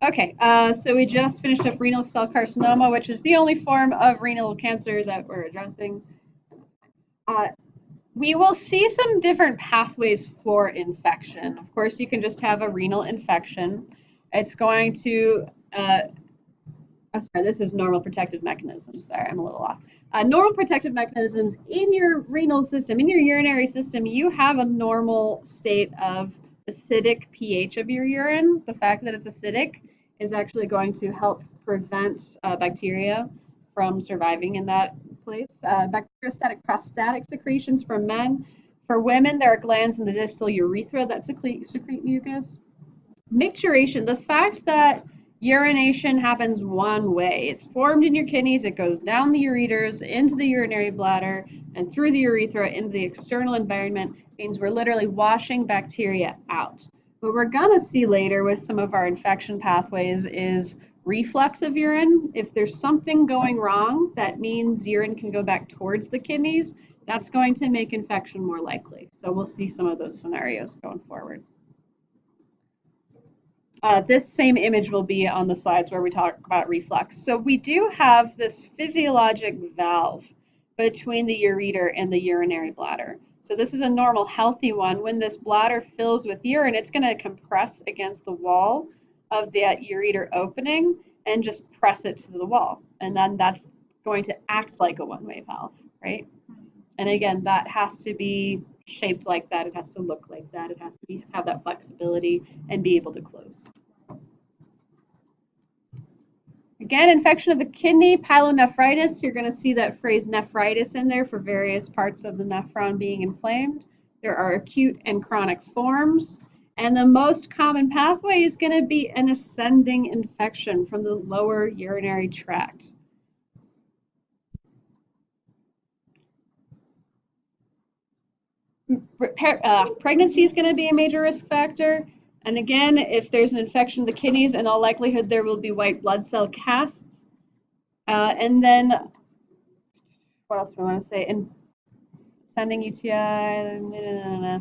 Okay, so we just finished up renal cell carcinoma, which is the only form of renal cancer that we're addressing. We will see some different pathways for infection. Of course, you can just have a renal infection. It's going to, this is normal protective mechanisms. Sorry, I'm a little off. Normal protective mechanisms in your renal system, in your urinary system, you have a normal state of acidic pH of your urine. The fact that it's acidic is actually going to help prevent bacteria from surviving in that place. Bacteriostatic prostatic secretions from men. For women, there are glands in the distal urethra that secrete mucus. Micturition, the fact that urination happens one way. It's formed in your kidneys, it goes down the ureters, into the urinary bladder, and through the urethra into the external environment, means we're literally washing bacteria out. What we're going to see later with some of our infection pathways is reflux of urine. If there's something going wrong, that means urine can go back towards the kidneys. That's going to make infection more likely. So we'll see some of those scenarios going forward. This same image will be on the slides where we talk about reflux. So we do have this physiologic valve between the ureter and the urinary bladder. So this is a normal, healthy one. When this bladder fills with urine, it's going to compress against the wall of that ureter opening and just press it to the wall. And then that's going to act like a one-way valve, right? And again, that has to be shaped like that. It has to look like that. It has to have that flexibility and be able to close. Again, infection of the kidney, pyelonephritis. You're going to see that phrase nephritis in there for various parts of the nephron being inflamed. There are acute and chronic forms. And the most common pathway is going to be an ascending infection from the lower urinary tract. Pregnancy is going to be a major risk factor. And again, if there's an infection of the kidneys, in all likelihood, there will be white blood cell casts. And then, what else do I want to say? And ascending UTI.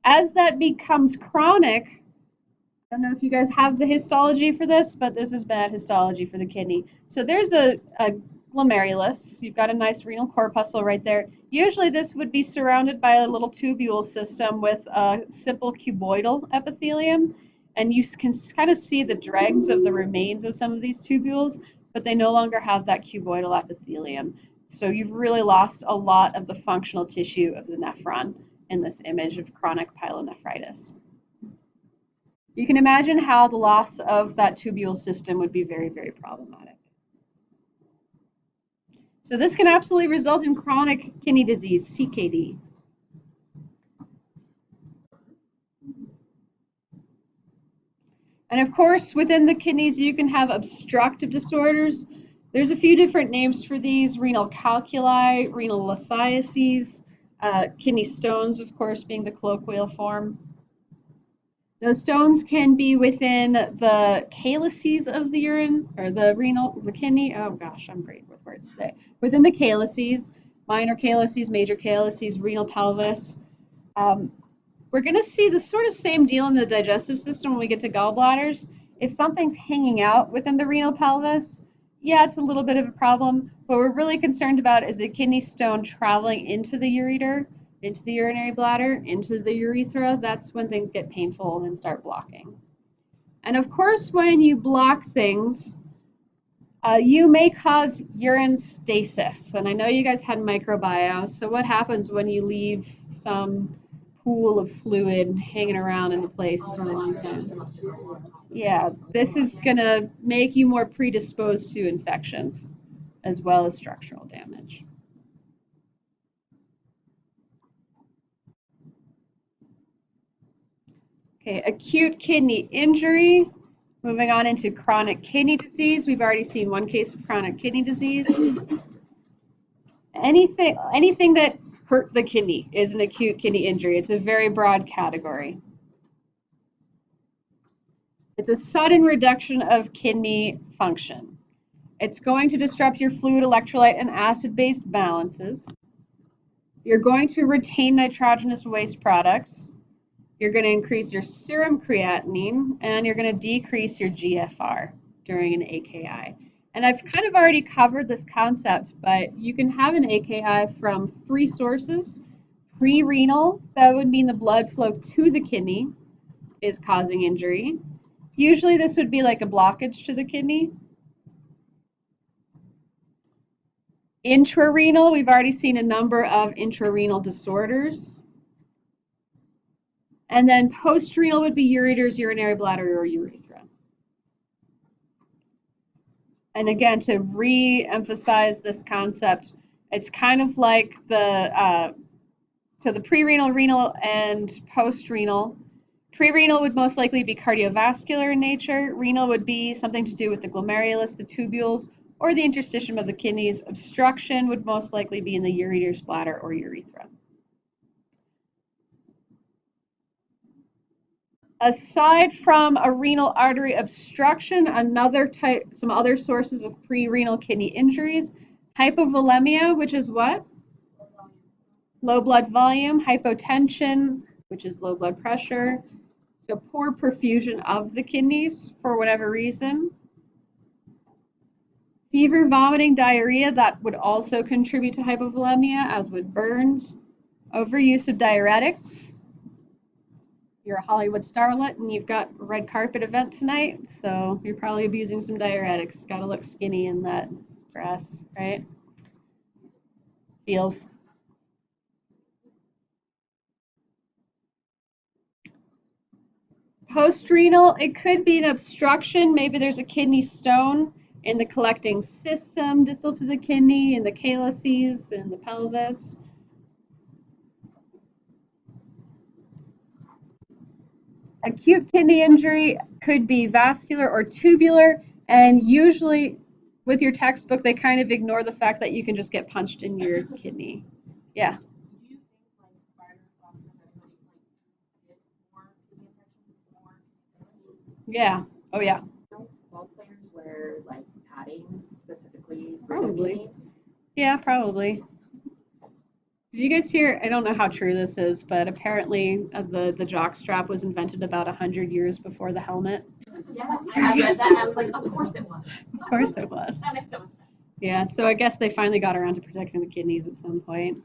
As that becomes chronic, I don't know if you guys have the histology for this, but this is bad histology for the kidney. So there's a glomerulus. You've got a nice renal corpuscle right there. Usually this would be surrounded by a little tubule system with a simple cuboidal epithelium. And you can kind of see the dregs of the remains of some of these tubules, but they no longer have that cuboidal epithelium. So you've really lost a lot of the functional tissue of the nephron in this image of chronic pyelonephritis. You can imagine how the loss of that tubule system would be very, very problematic. So this can absolutely result in chronic kidney disease, CKD. And of course, within the kidneys, you can have obstructive disorders. There's a few different names for these: renal calculi, renal lithiases, kidney stones, of course, being the colloquial form. Those stones can be within the calyces of the urine, or the kidney. Oh gosh, I'm great with words today. Within the calyces, minor calyces, major calyces, renal pelvis. We're going to see the sort of same deal in the digestive system when we get to gallbladders. If something's hanging out within the renal pelvis, yeah, it's a little bit of a problem. What we're really concerned about is a kidney stone traveling into the ureter, into the urinary bladder, into the urethra. That's when things get painful and start blocking. And of course, when you block things, you may cause urine stasis. And I know you guys had microbiome. So what happens when you leave some pool of fluid hanging around in the place for a long time? Yeah, this is going to make you more predisposed to infections as well as structural damage. Okay, acute kidney injury. Moving on into chronic kidney disease. We've already seen one case of chronic kidney disease. Anything that hurt the kidney is an acute kidney injury. It's a very broad category. It's a sudden reduction of kidney function. It's going to disrupt your fluid, electrolyte, and acid-base balances. You're going to retain nitrogenous waste products. You're going to increase your serum creatinine, and you're going to decrease your GFR during an AKI. And I've kind of already covered this concept, but you can have an AKI from 3 sources. Pre-renal, that would mean the blood flow to the kidney is causing injury. Usually this would be like a blockage to the kidney. Intrarenal, we've already seen a number of intrarenal disorders. And then post-renal would be ureters, urinary bladder, or urethra. And again, to re-emphasize this concept, it's kind of like the pre-renal, renal, and post-renal. Pre-renal would most likely be cardiovascular in nature. Renal would be something to do with the glomerulus, the tubules, or the interstitium of the kidneys. Obstruction would most likely be in the ureters, bladder, or urethra. Aside from a renal artery obstruction, some other sources of pre-renal kidney injuries, hypovolemia, which is what? Low blood volume, hypotension, which is low blood pressure, so poor perfusion of the kidneys for whatever reason. Fever, vomiting, diarrhea, that would also contribute to hypovolemia, as would burns. Overuse of diuretics. You're a Hollywood starlet and you've got a red carpet event tonight, so you're probably abusing some diuretics. Gotta look skinny in that dress, right? Feels. Post-renal, it could be an obstruction. Maybe there's a kidney stone in the collecting system distal to the kidney, in the calyces, in the pelvis. Acute kidney injury could be vascular or tubular, and usually with your textbook, they kind of ignore the fact that you can just get punched in your kidney. Yeah. Yeah. Oh, yeah. Ball players wear like padding specifically for Probably. kidneys? Yeah, probably. Did you guys hear? I don't know how true this is, but apparently the jock strap was invented about 100 years before the helmet. Yes, I read that and I was like, of course it was. Of course it was. That makes so much sense. Yeah, so I guess they finally got around to protecting the kidneys at some point.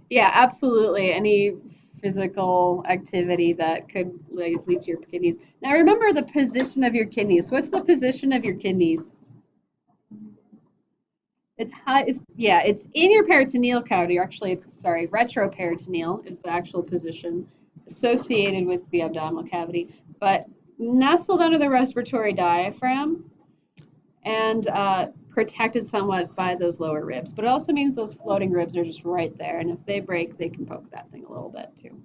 Yeah, absolutely. Any physical activity that could lead to your kidneys. Now remember the position of your kidneys. What's the position of your kidneys? It's high. It's in your peritoneal cavity. Actually, retroperitoneal is the actual position associated with the abdominal cavity, but nestled under the respiratory diaphragm and protected somewhat by those lower ribs. But it also means those floating ribs are just right there, and if they break, they can poke that thing a little bit too.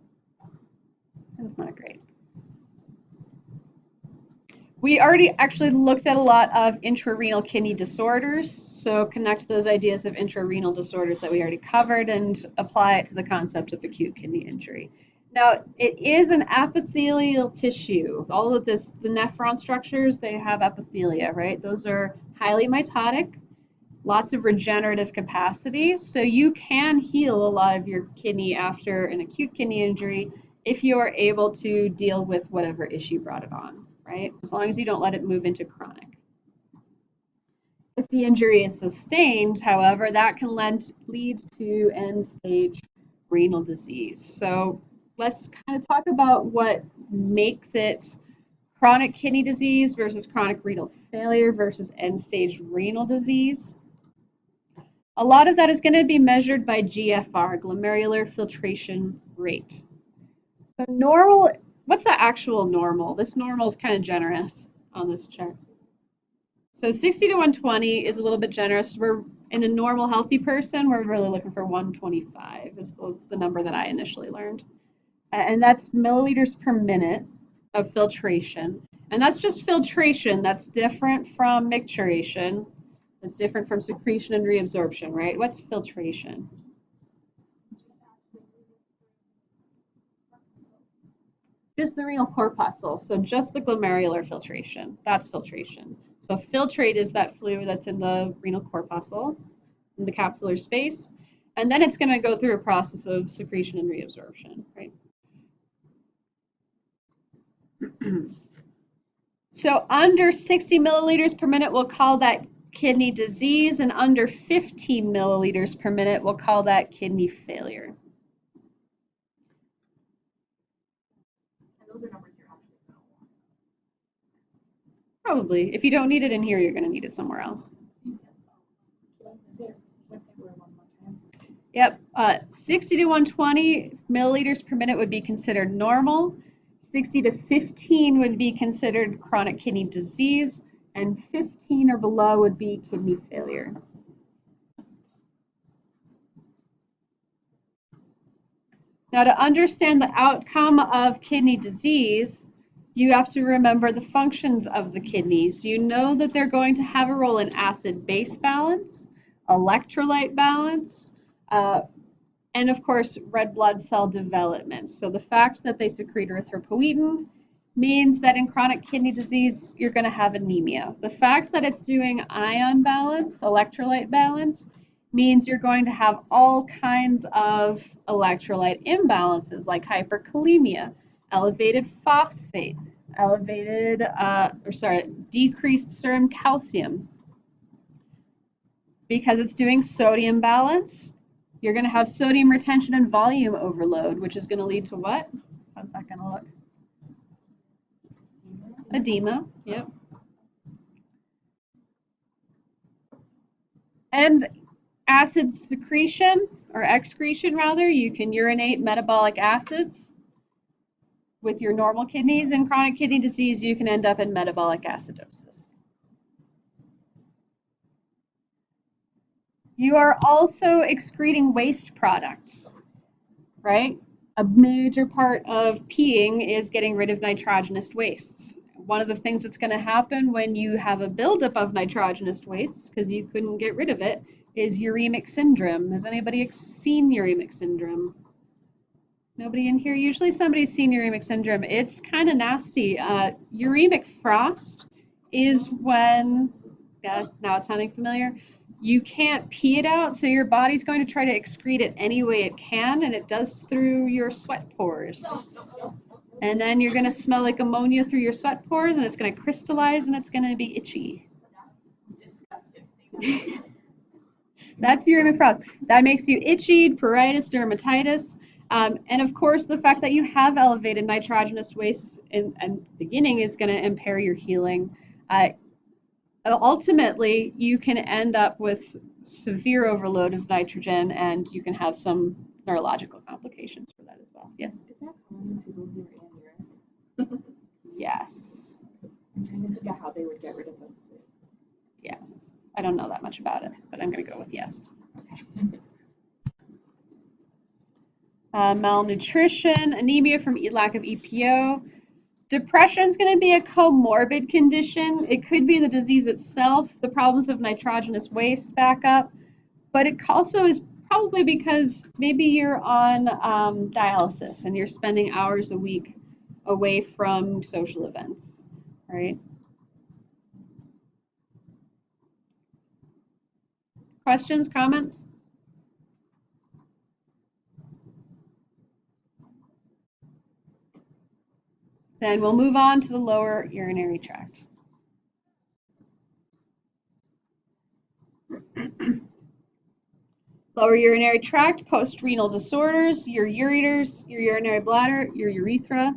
That's not great. We already actually looked at a lot of intrarenal kidney disorders, so connect those ideas of intrarenal disorders that we already covered and apply it to the concept of acute kidney injury. Now, it is an epithelial tissue. All of this, the nephron structures, they have epithelia, right? Those are highly mitotic, lots of regenerative capacity, so you can heal a lot of your kidney after an acute kidney injury if you are able to deal with whatever issue brought it on. Right? As long as you don't let it move into chronic. If the injury is sustained, however, that can lead to end-stage renal disease. So let's kind of talk about what makes it chronic kidney disease versus chronic renal failure versus end-stage renal disease. A lot of that is going to be measured by GFR, glomerular filtration rate. So normal. What's the actual normal? This normal is kind of generous on this chart. So 60 to 120 is a little bit generous. We're in a normal healthy person, we're really looking for 125 is the number that I initially learned. And that's milliliters per minute of filtration. And that's just filtration. That's different from micturition. That's different from secretion and reabsorption, right? What's filtration? Just the renal corpuscle, so just the glomerular filtration. That's filtration. So filtrate is that fluid that's in the renal corpuscle, in the capsular space, and then it's going to go through a process of secretion and reabsorption, right? So under 60 milliliters per minute, we'll call that kidney disease, and under 15 milliliters per minute, we'll call that kidney failure. And those are numbers you're actually going to want. Probably. If you don't need it in here, you're going to need it somewhere else. Yep. 60 to 120 milliliters per minute would be considered normal. 60 to 15 would be considered chronic kidney disease, and 15 or below would be kidney failure. Now, to understand the outcome of kidney disease, you have to remember the functions of the kidneys. You know that they're going to have a role in acid-base balance, electrolyte balance, and of course, red blood cell development. So the fact that they secrete erythropoietin means that in chronic kidney disease, you're going to have anemia. The fact that it's doing ion balance, electrolyte balance, means you're going to have all kinds of electrolyte imbalances like hyperkalemia, elevated phosphate, decreased serum calcium. Because it's doing sodium balance, you're going to have sodium retention and volume overload, which is going to lead to what? How's that going to look? Edema, yep. And acid secretion, or excretion rather, you can urinate metabolic acids. With your normal kidneys. In chronic kidney disease, you can end up in metabolic acidosis. You are also excreting waste products, right? A major part of peeing is getting rid of nitrogenous wastes. One of the things that's going to happen when you have a buildup of nitrogenous wastes, because you couldn't get rid of it, is uremic syndrome. Has anybody seen uremic syndrome? Nobody in here? Usually somebody's seen uremic syndrome. It's kind of nasty. Uremic frost is when, now it's sounding familiar, you can't pee it out, so your body's going to try to excrete it any way it can, and it does through your sweat pores. And then you're going to smell like ammonia through your sweat pores, and it's going to crystallize, and it's going to be itchy. That's disgusting. That's uremic frost. That makes you itchy, pruritus, dermatitis. And of course, the fact that you have elevated nitrogenous waste in the beginning is going to impair your healing. Ultimately, you can end up with severe overload of nitrogen, and you can have some neurological complications for that as well. Yes? Is that common in people who are aneuric? Yes. I'm trying to figure out how they would get rid of those things. Yes. I don't know that much about it, but I'm going to go with yes. Okay. Malnutrition, anemia from lack of EPO. Depression is going to be a comorbid condition. It could be the disease itself, the problems of nitrogenous waste backup, but it also is probably because maybe you're on dialysis and you're spending hours a week away from social events, right? Questions, comments? Then we'll move on to the lower urinary tract. Lower urinary tract, post-renal disorders, your ureters, your urinary bladder, your urethra.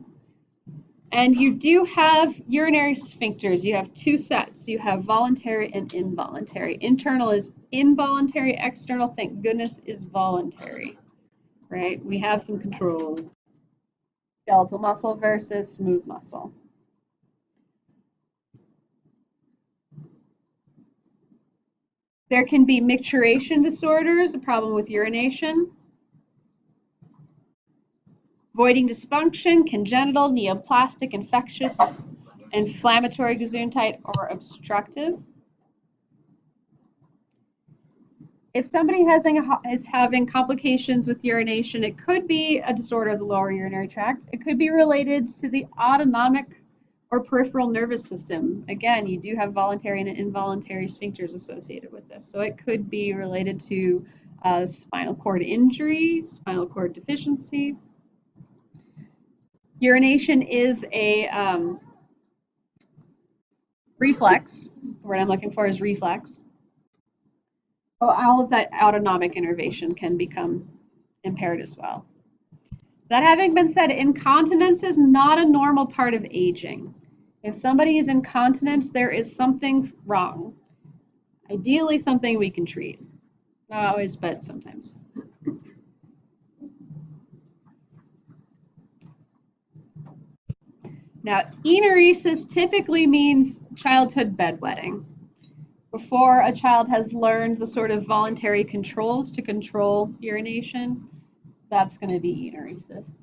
And you do have urinary sphincters. You have two sets. You have voluntary and involuntary. Internal is involuntary, external, thank goodness, is voluntary, right? We have some control. Skeletal muscle versus smooth muscle. There can be micturition disorders, a problem with urination. Voiding dysfunction, congenital, neoplastic, infectious, inflammatory, gesundheit, or obstructive. If somebody is having complications with urination, it could be a disorder of the lower urinary tract. It could be related to the autonomic or peripheral nervous system. Again, you do have voluntary and involuntary sphincters associated with this. So it could be related to spinal cord injury, spinal cord deficiency. Urination is a reflex. The word I'm looking for is reflex. So all of that autonomic innervation can become impaired as well. That having been said, incontinence is not a normal part of aging. If somebody is incontinent, there is something wrong. Ideally, something we can treat. Not always, but sometimes. Now, enuresis typically means childhood bedwetting. Before a child has learned the sort of voluntary controls to control urination, that's going to be enuresis.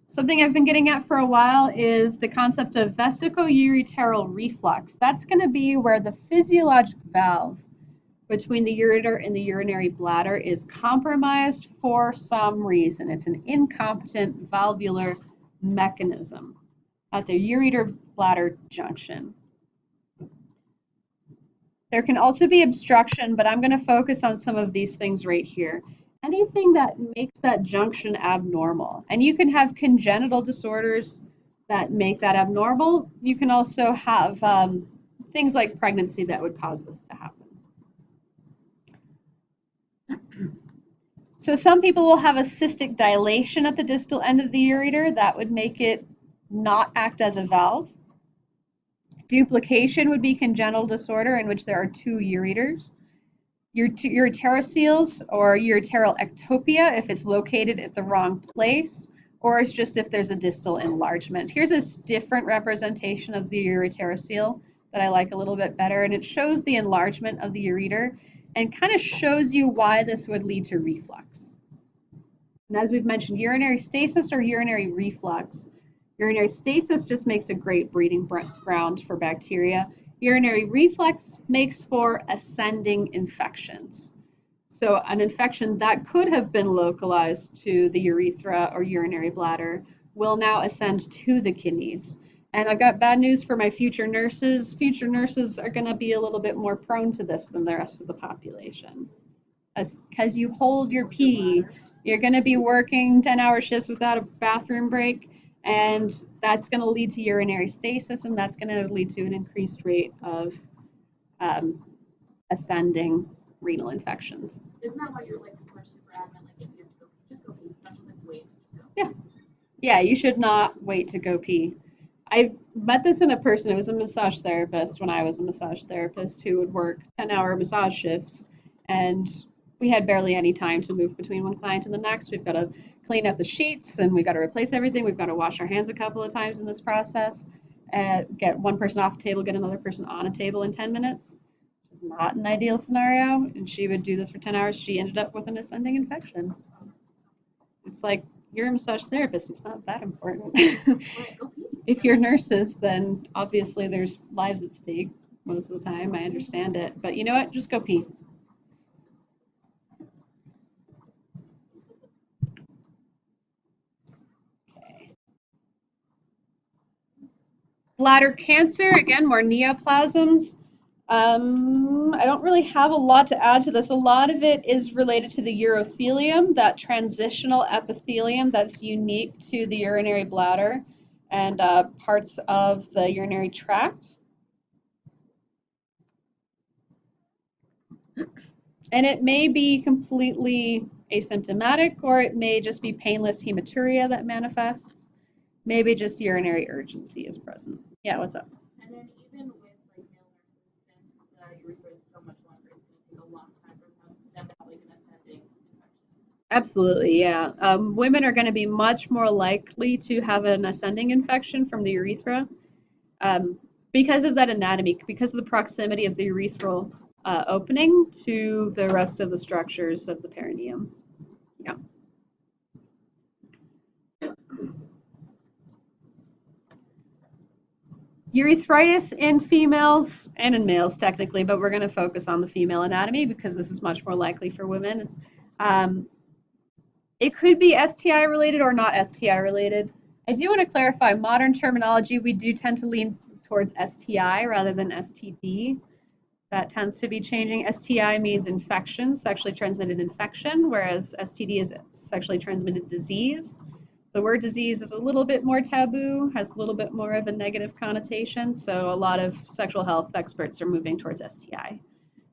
Something I've been getting at for a while is the concept of vesicoureteral reflux. That's going to be where the physiologic valve between the ureter and the urinary bladder is compromised for some reason. It's an incompetent valvular mechanism at the ureter-bladder junction. There can also be obstruction, but I'm going to focus on some of these things right here. Anything that makes that junction abnormal. And you can have congenital disorders that make that abnormal. You can also have things like pregnancy that would cause this to happen. So some people will have a cystic dilation at the distal end of the ureter. That would make it not act as a valve. Duplication would be congenital disorder in which there are two ureters. Ureteroceles or ureteral ectopia if it's located at the wrong place, or it's just if there's a distal enlargement. Here's a different representation of the ureterocele that I like a little bit better, and it shows the enlargement of the ureter and kind of shows you why this would lead to reflux. And as we've mentioned, urinary stasis or urinary reflux. Urinary stasis just makes a great breeding ground for bacteria. Urinary reflux makes for ascending infections. So an infection that could have been localized to the urethra or urinary bladder will now ascend to the kidneys. And I've got bad news for my future nurses. Future nurses are going to be a little bit more prone to this than the rest of the population. Because you hold your pee, you're going to be working 10-hour shifts without a bathroom break, and that's going to lead to urinary stasis, and that's going to lead to an increased rate of ascending renal infections. Isn't that why you're like super adamant, like if you have to go pee, just go pee. Not just like wait. Yeah. Yeah, you should not wait to go pee. I met this in a person, it was a massage therapist when I was a massage therapist who would work 10-hour massage shifts, and we had barely any time to move between one client and the next. We've got to clean up the sheets and we've got to replace everything. We've got to wash our hands a couple of times in this process, get one person off a table, get another person on a table in 10 minutes. It's not an ideal scenario, and she would do this for 10 hours. She ended up with an ascending infection. It's like, you're a massage therapist, it's not that important. If you're nurses, then obviously there's lives at stake most of the time. I understand it. But you know what? Just go pee. Okay. Bladder cancer, again, more neoplasms. I don't really have a lot to add to this. A lot of it is related to the urothelium, that transitional epithelium that's unique to the urinary bladder and parts of the urinary tract. And it may be completely asymptomatic, or it may just be painless hematuria that manifests. Maybe just urinary urgency is present. Yeah, what's up? And then even with like male nurses, since the urethra is so much longer, it's going to take a long time for them to have like an ascending infection. Absolutely, yeah. Women are going to be much more likely to have an ascending infection from the urethra because of that anatomy, because of the proximity of the urethral opening to the rest of the structures of the perineum. Yeah. Urethritis in females and in males technically, but we're going to focus on the female anatomy because this is much more likely for women. It could be STI related or not STI related. I do want to clarify, modern terminology, we do tend to lean towards STI rather than STD. That tends to be changing. STI means infection, sexually transmitted infection, whereas STD is sexually transmitted disease. The word disease is a little bit more taboo, has a little bit more of a negative connotation, so a lot of sexual health experts are moving towards STI.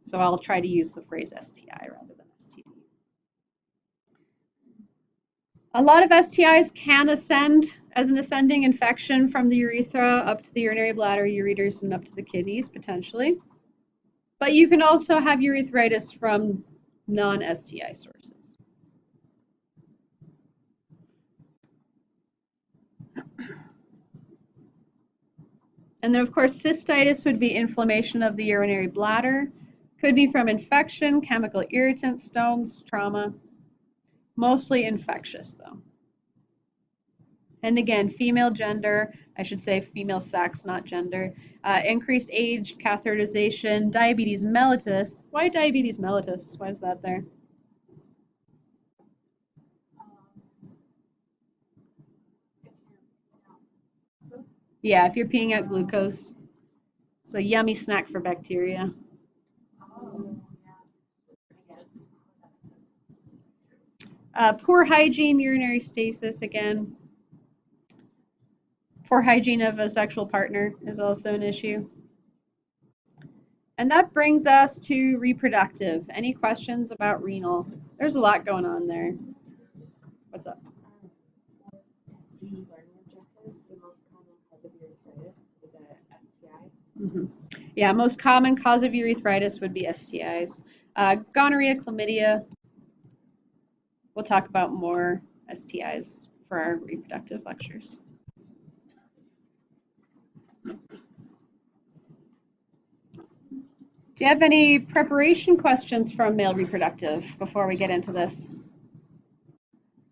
So I'll try to use the phrase STI rather than STD. A lot of STIs can ascend as an ascending infection from the urethra up to the urinary bladder, ureters, and up to the kidneys, potentially. But you can also have urethritis from non-STI sources. And then, of course, cystitis would be inflammation of the urinary bladder. Could be from infection, chemical irritants, stones, trauma. Mostly infectious, though. And again, female gender, I should say female sex, not gender. Increased age, catheterization, diabetes mellitus. Why diabetes mellitus? Why is that there? Yeah, if you're peeing out glucose. It's a yummy snack for bacteria. Poor hygiene, urinary stasis again. Poor hygiene of a sexual partner is also an issue. And that brings us to reproductive. Any questions about renal? There's a lot going on there. What's up? The learning objectives, the most common cause of urethritis is a STI. Mm-hmm. Yeah, most common cause of urethritis would be STIs. Gonorrhea, chlamydia. We'll talk about more STIs for our reproductive lectures. Do you have any preparation questions from male reproductive before we get into this?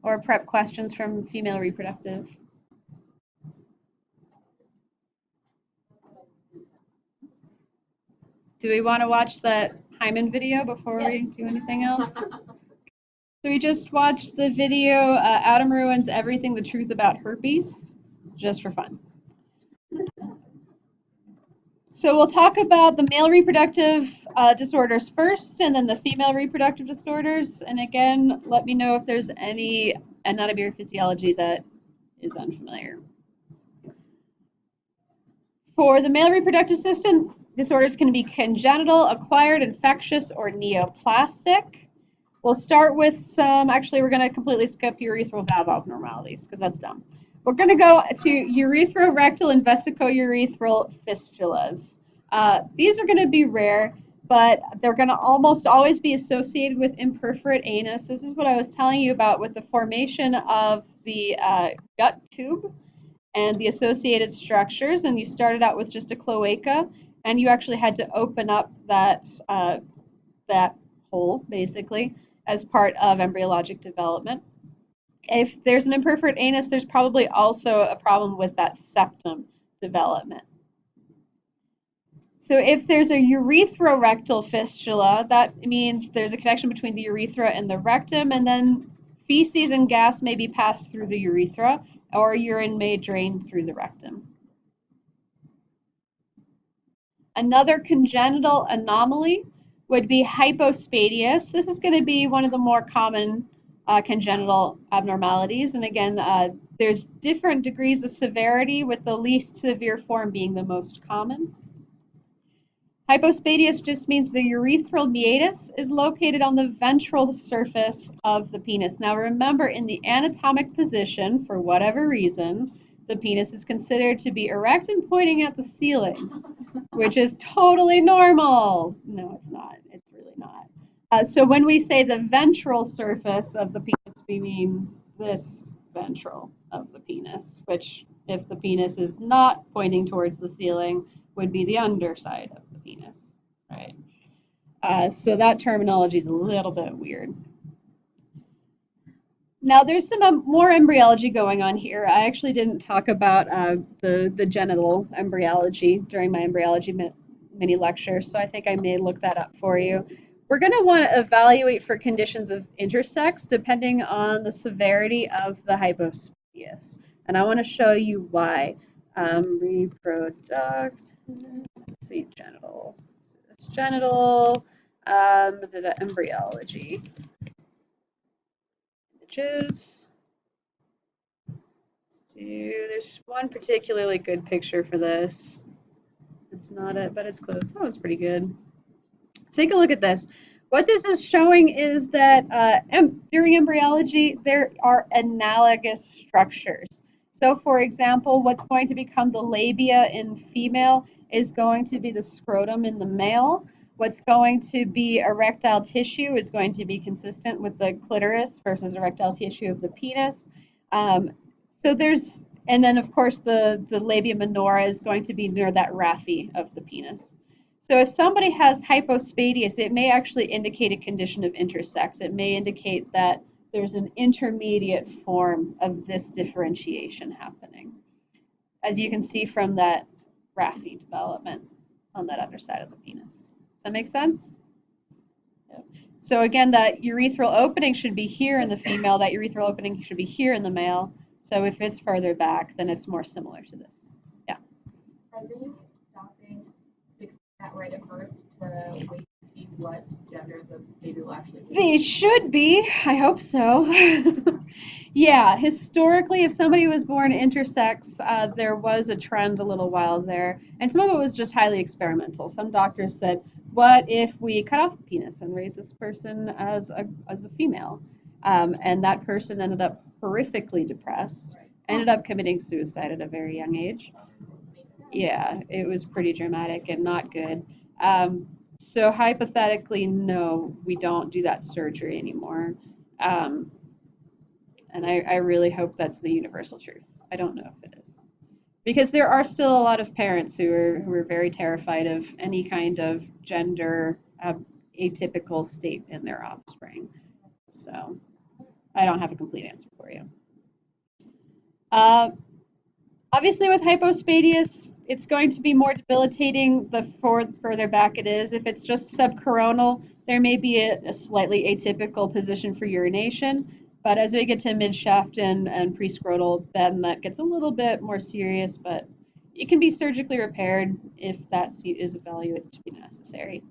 Or prep questions from female reproductive? Do we want to watch that hymen video before we do anything else? So we just watched the video, Adam Ruins Everything the Truth About Herpes, just for fun. So we'll talk about the male reproductive disorders first, and then the female reproductive disorders. And again, let me know if there's any anatomy or physiology that is unfamiliar. For the male reproductive system, disorders can be congenital, acquired, infectious, or neoplastic. We'll start with some, actually we're going to completely skip urethral valve abnormalities because that's dumb. We're going to go to urethrorectal and vesicourethral fistulas. These are going to be rare, but they're going to almost always be associated with imperforate anus. This is what I was telling you about with the formation of the gut tube and the associated structures. And you started out with just a cloaca, and you actually had to open up that, that hole, basically, as part of embryologic development. If there's an imperforate anus, there's probably also a problem with that septum development. So if there's a urethrorectal fistula, that means there's a connection between the urethra and the rectum, and then feces and gas may be passed through the urethra, or urine may drain through the rectum. Another congenital anomaly would be hypospadias. This is going to be one of the more common congenital abnormalities. And again, there's different degrees of severity, with the least severe form being the most common. Hypospadias just means the urethral meatus is located on the ventral surface of the penis. Now remember, in the anatomic position, for whatever reason, the penis is considered to be erect and pointing at the ceiling, which is totally normal. No, it's not. It's really not. So when we say the ventral surface of the penis, we mean this ventral of the penis, which, if the penis is not pointing towards the ceiling, would be the underside of the penis, right? So that terminology is a little bit weird. Now, there's some more embryology going on here. I actually didn't talk about the genital embryology during my embryology mini lecture, so I think I may look that up for you. We're going to want to evaluate for conditions of intersex depending on the severity of the hypospadias, and I want to show you why. Reproductive, let's see, genital. Genital embryology. Images. There's one particularly good picture for this. It's not it, but it's close. That one's pretty good. Let's take a look at this. What this is showing is that during embryology, there are analogous structures. So, for example, what's going to become the labia in female is going to be the scrotum in the male. What's going to be erectile tissue is going to be consistent with the clitoris versus erectile tissue of the penis. And then of course the labia minora is going to be near that raphe of the penis. So if somebody has hypospadias, it may actually indicate a condition of intersex. It may indicate that there's an intermediate form of this differentiation happening, as you can see from that raphe development on that underside of the penis. Does that make sense? Yeah. So again, that urethral opening should be here in the female. That urethral opening should be here in the male. So if it's further back, then it's more similar to this. Yeah. Are they stopping fixing that right at birth to wait to see what gender the baby will actually be? They should be. I hope so. Yeah, historically, if somebody was born intersex, there was a trend a little while there. And some of it was just highly experimental. Some doctors said, what if we cut off the penis and raise this person as a female? And that person ended up horrifically depressed, ended up committing suicide at a very young age. Yeah, it was pretty dramatic and not good. So hypothetically, no, we don't do that surgery anymore. And I really hope that's the universal truth. I don't know if it is. Because there are still a lot of parents who are very terrified of any kind of gender atypical state in their offspring. So I don't have a complete answer for you. Obviously, with hypospadias, it's going to be more debilitating the further back it is. If it's just subcoronal, there may be a slightly atypical position for urination. But as we get to midshaft and prescrotal, then that gets a little bit more serious. But it can be surgically repaired if that is evaluated to be necessary.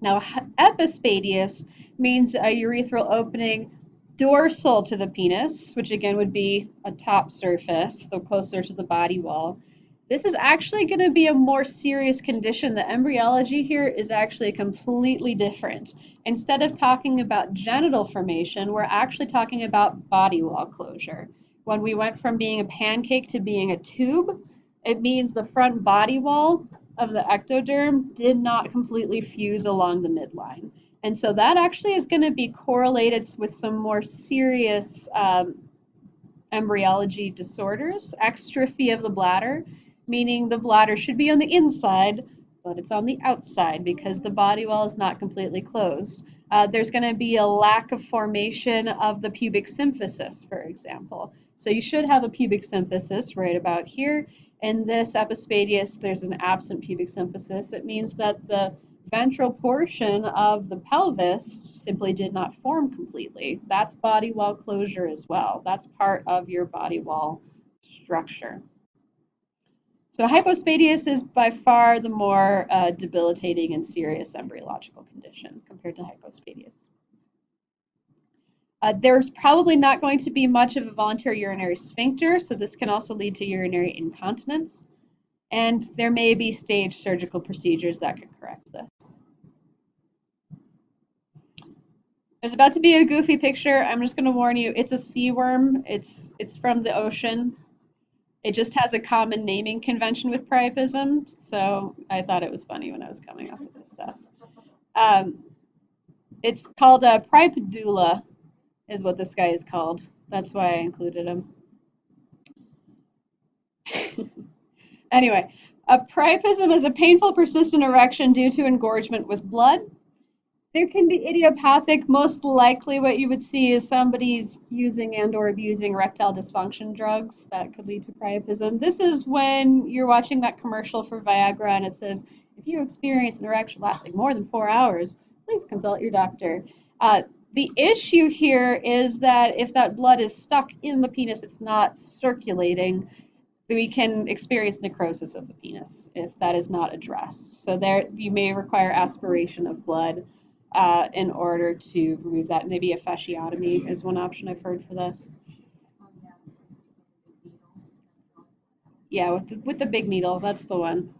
Now, epispadias means a urethral opening dorsal to the penis, which again would be a top surface, though closer to the body wall. This is actually going to be a more serious condition. The embryology here is actually completely different. Instead of talking about genital formation, we're actually talking about body wall closure. When we went from being a pancake to being a tube, it means the front body wall of the ectoderm did not completely fuse along the midline. And so that actually is going to be correlated with some more serious embryology disorders, exstrophy of the bladder, meaning the bladder should be on the inside, but it's on the outside because the body wall is not completely closed. There's going to be a lack of formation of the pubic symphysis, for example. So you should have a pubic symphysis right about here. In this epispadias, there's an absent pubic symphysis. It means that the ventral portion of the pelvis simply did not form completely. That's body wall closure as well. That's part of your body wall structure. So hypospadias is by far the more debilitating and serious embryological condition compared to hypospadias. There's probably not going to be much of a voluntary urinary sphincter, so this can also lead to urinary incontinence. And there may be staged surgical procedures that could correct this. There's about to be a goofy picture. I'm just going to warn you, it's a sea worm. It's from the ocean. It just has a common naming convention with priapism, so I thought it was funny when I was coming up with this stuff. It's called a priapidula, is what this guy is called. That's why I included him. Anyway, a priapism is a painful, persistent erection due to engorgement with blood. There can be idiopathic. Most likely what you would see is somebody's using and or abusing erectile dysfunction drugs that could lead to priapism. This is when you're watching that commercial for Viagra and it says, if you experience an erection lasting more than 4 hours, please consult your doctor. The issue here is that if that blood is stuck in the penis, it's not circulating. we can experience necrosis of the penis if that is not addressed. So there, you may require aspiration of blood in order to remove that. Maybe a fasciotomy is one option I've heard for this. Yeah, with the big needle, that's the one.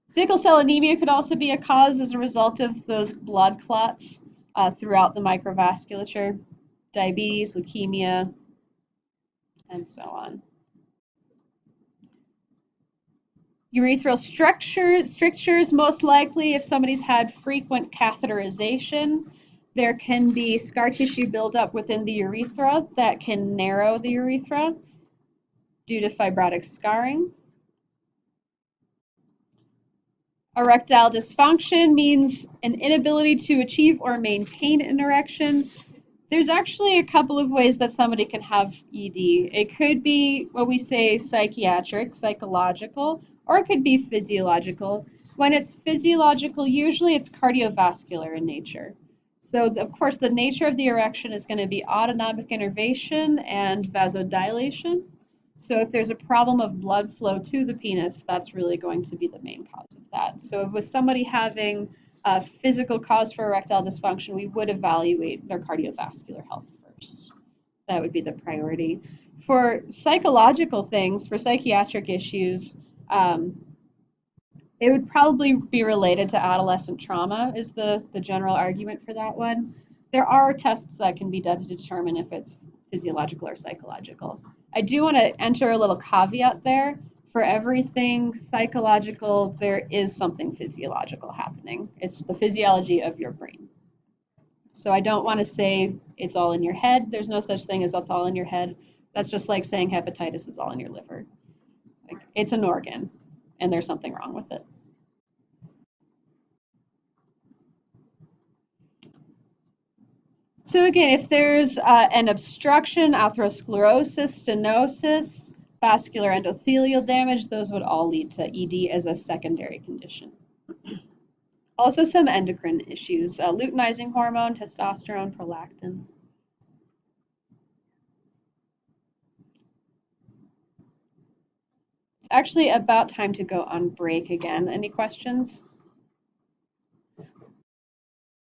Sickle cell anemia could also be a cause as a result of those blood clots throughout the microvasculature, diabetes, leukemia, and so on. Urethral strictures, most likely if somebody's had frequent catheterization, there can be scar tissue buildup within the urethra that can narrow the urethra due to fibrotic scarring. Erectile dysfunction means an inability to achieve or maintain an erection. There's actually a couple of ways that somebody can have ED. It could be what we say psychiatric, psychological, or it could be physiological. When it's physiological, usually it's cardiovascular in nature. So, of course, the nature of the erection is going to be autonomic innervation and vasodilation. So if there's a problem of blood flow to the penis, that's really going to be the main cause of that. So with somebody having a physical cause for erectile dysfunction, we would evaluate their cardiovascular health first. That would be the priority. For psychological things, for psychiatric issues, it would probably be related to adolescent trauma is the general argument for that one. There are tests that can be done to determine if it's physiological or psychological. I do want to enter a little caveat there. For everything psychological, there is something physiological happening. It's the physiology of your brain. So I don't want to say it's all in your head. There's no such thing as that's all in your head. That's just like saying hepatitis is all in your liver. Like, it's an organ, and there's something wrong with it. So again, if there's an obstruction, atherosclerosis, stenosis, vascular endothelial damage, those would all lead to ED as a secondary condition. Also some endocrine issues, luteinizing hormone, testosterone, prolactin. It's actually about time to go on break again. Any questions?